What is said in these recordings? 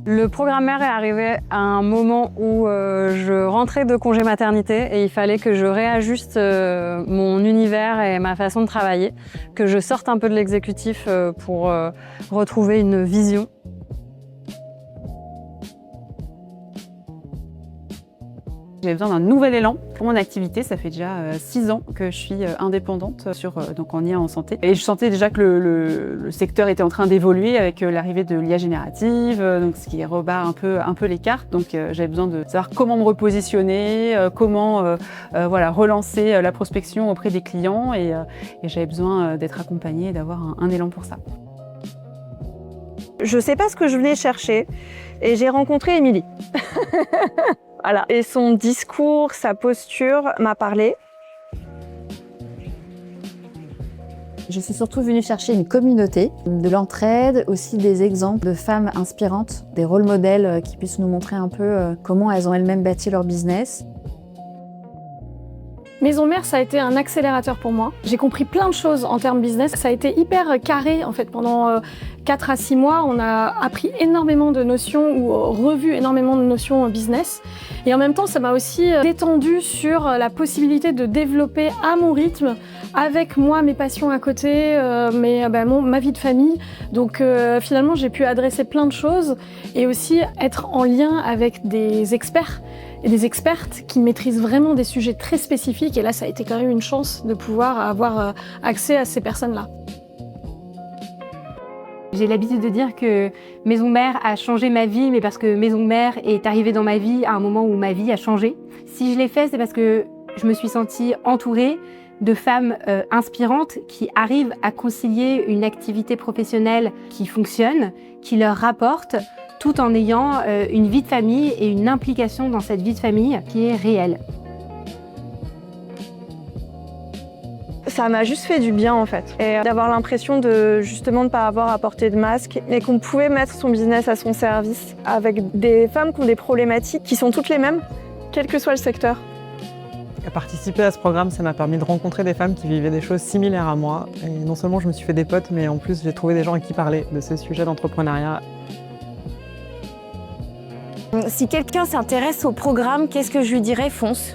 Le programmeur est arrivé à un moment où je rentrais de congé maternité et il fallait que je réajuste mon univers et ma façon de travailler, que je sorte un peu de l'exécutif pour retrouver une vision. J'avais besoin d'un nouvel élan pour mon activité. Ça fait déjà 6 ans que je suis indépendante donc en IA en santé. Et je sentais déjà que le secteur était en train d'évoluer avec l'arrivée de l'IA générative, donc ce qui rebat un peu les cartes. Donc j'avais besoin de savoir comment me repositionner, comment relancer la prospection auprès des clients et j'avais besoin d'être accompagnée et d'avoir un élan pour ça. Je ne sais pas ce que je venais chercher et j'ai rencontré Émilie. Voilà. Et son discours, sa posture m'a parlé. Je suis surtout venue chercher une communauté, de l'entraide, aussi des exemples de femmes inspirantes, des rôles modèles qui puissent nous montrer un peu comment elles ont elles-mêmes bâti leur business. Maison Mère, ça a été un accélérateur pour moi. J'ai compris plein de choses en termes business. Ça a été hyper carré en fait. Pendant 4 à 6 mois, on a appris énormément de notions ou revu énormément de notions business. Et en même temps, ça m'a aussi détendu sur la possibilité de développer à mon rythme, avec moi mes passions à côté, ma vie de famille. Donc finalement, j'ai pu adresser plein de choses et aussi être en lien avec des experts et des expertes qui maîtrisent vraiment des sujets très spécifiques. Et là, ça a été quand même une chance de pouvoir avoir accès à ces personnes-là. J'ai l'habitude de dire que Maison Mère a changé ma vie, mais parce que Maison Mère est arrivée dans ma vie à un moment où ma vie a changé. Si je l'ai fait, c'est parce que je me suis sentie entourée de femmes inspirantes qui arrivent à concilier une activité professionnelle qui fonctionne, qui leur rapporte, tout en ayant une vie de famille et une implication dans cette vie de famille qui est réelle. Ça m'a juste fait du bien en fait. Et d'avoir l'impression de justement ne pas avoir à porter de masque et qu'on pouvait mettre son business à son service avec des femmes qui ont des problématiques qui sont toutes les mêmes, quel que soit le secteur. Participer à ce programme, ça m'a permis de rencontrer des femmes qui vivaient des choses similaires à moi. Et non seulement je me suis fait des potes, mais en plus j'ai trouvé des gens à qui parler de ce sujet d'entrepreneuriat. Si quelqu'un s'intéresse au programme, qu'est-ce que je lui dirais? Fonce.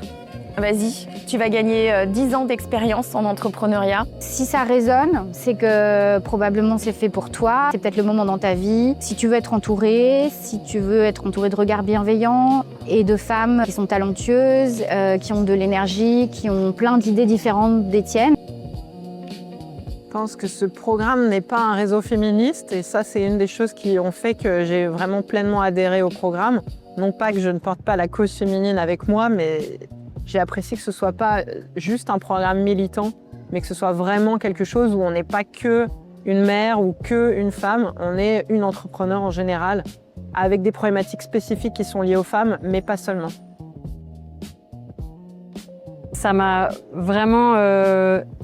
Vas-y, tu vas gagner 10 ans d'expérience en entrepreneuriat. Si ça résonne, c'est que probablement c'est fait pour toi. C'est peut-être le moment dans ta vie. Si tu veux être entourée de regards bienveillants et de femmes qui sont talentueuses, qui ont de l'énergie, qui ont plein d'idées différentes des tiennes. Je pense que ce programme n'est pas un réseau féministe et ça c'est une des choses qui ont fait que j'ai vraiment pleinement adhéré au programme. Non pas que je ne porte pas la cause féminine avec moi, mais j'ai apprécié que ce soit pas juste un programme militant, mais que ce soit vraiment quelque chose où on n'est pas que une mère ou que une femme, on est une entrepreneur en général, avec des problématiques spécifiques qui sont liées aux femmes, mais pas seulement. Ça m'a vraiment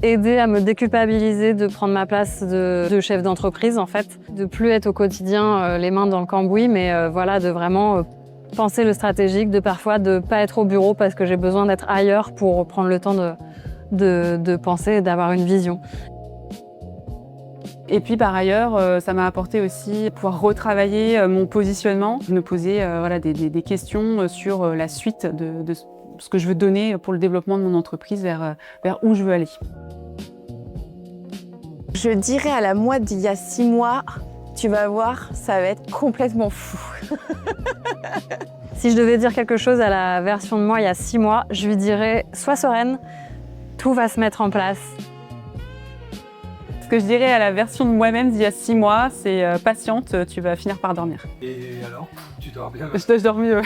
aidé à me déculpabiliser de prendre ma place de chef d'entreprise en fait, de plus être au quotidien les mains dans le cambouis, mais de vraiment penser le stratégique, de parfois de pas être au bureau parce que j'ai besoin d'être ailleurs pour prendre le temps de penser et d'avoir une vision. Et puis par ailleurs, ça m'a apporté aussi pouvoir retravailler mon positionnement, me poser des questions sur la suite de ce que je veux donner pour le développement de mon entreprise, vers où je veux aller. Je dirais à la moi d'il y a 6 mois, tu vas voir, ça va être complètement fou. Si je devais dire quelque chose à la version de moi il y a 6 mois, je lui dirais « Sois sereine, tout va se mettre en place ». Ce que je dirais à la version de moi-même d'il y a 6 mois, c'est patiente, tu vas finir par dormir. Et alors, tu dors bien? Je dors mieux.